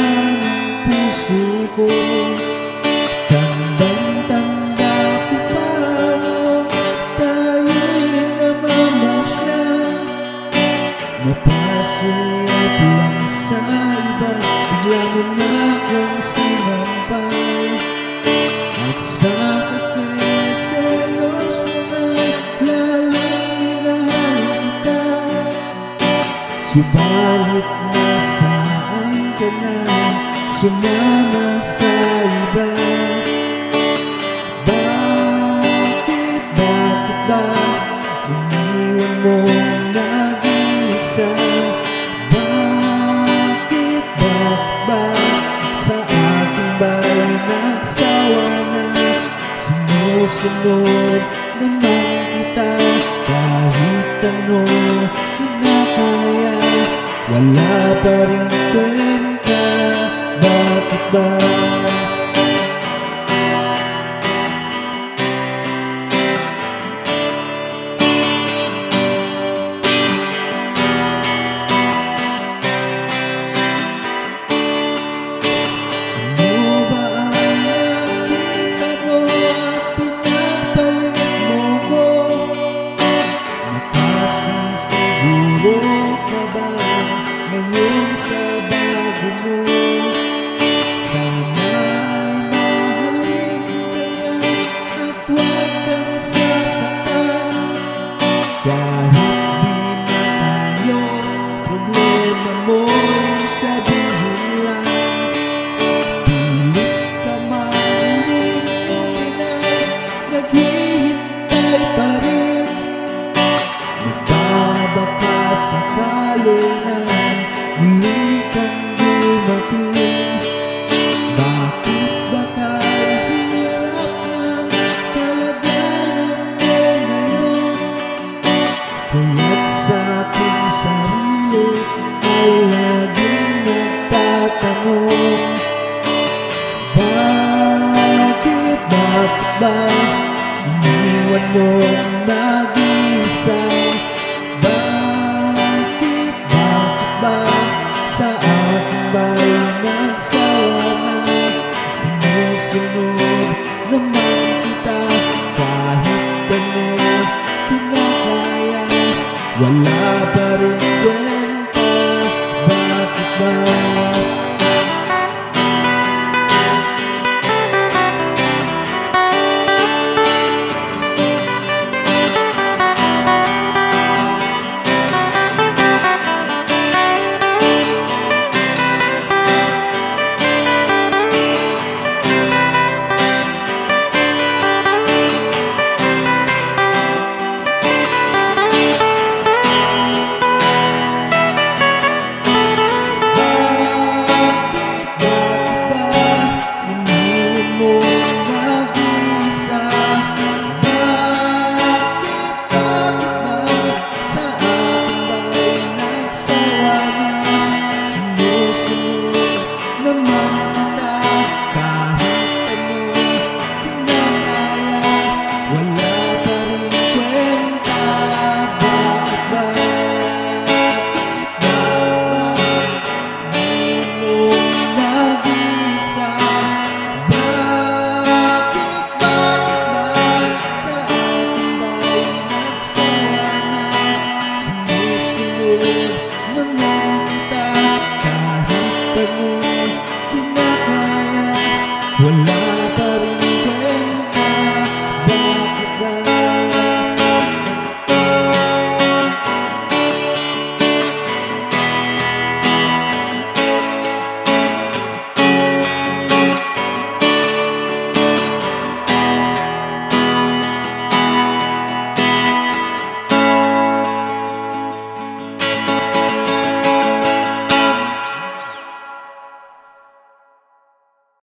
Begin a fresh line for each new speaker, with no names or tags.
ng puso ko. Tandang-tanda ko paano tayo'y namamasyal, napasuyap lang sa iba, bigla mo na akong sinampal. At sa kasi-selos na lalong minahal kita, subalit nasaan ka na, sumama sa iba. Bakit ba iniwan mong nag-iisa? Bakit ba sa akin ba'y nagsawa na? Sinusunod naman kita kahit ano kinakaya, wala pa rin kwenta. Bakit ba? Ngayon sa bago mo, sana'y mahalin ka niya at huwag kang sasaktan. Kahit di na tayo, problema mo'y sabihin lang. Pilit ka malimutin ay naghihintay pa rin. Nagbabaka sakali na muli kang dumating. Bakit ba kahirap ng kalagayan mo ngayon? Kaya't sa aking sarili ay laging nagtatanong, bakit ba iniwan mo ang nag-iisa? Bakit ba sa akin ba'y nagsawa na? Sinusunod naman kita kahit ano kinakaya, wala pa rin kwenta. Bakit ba? Wala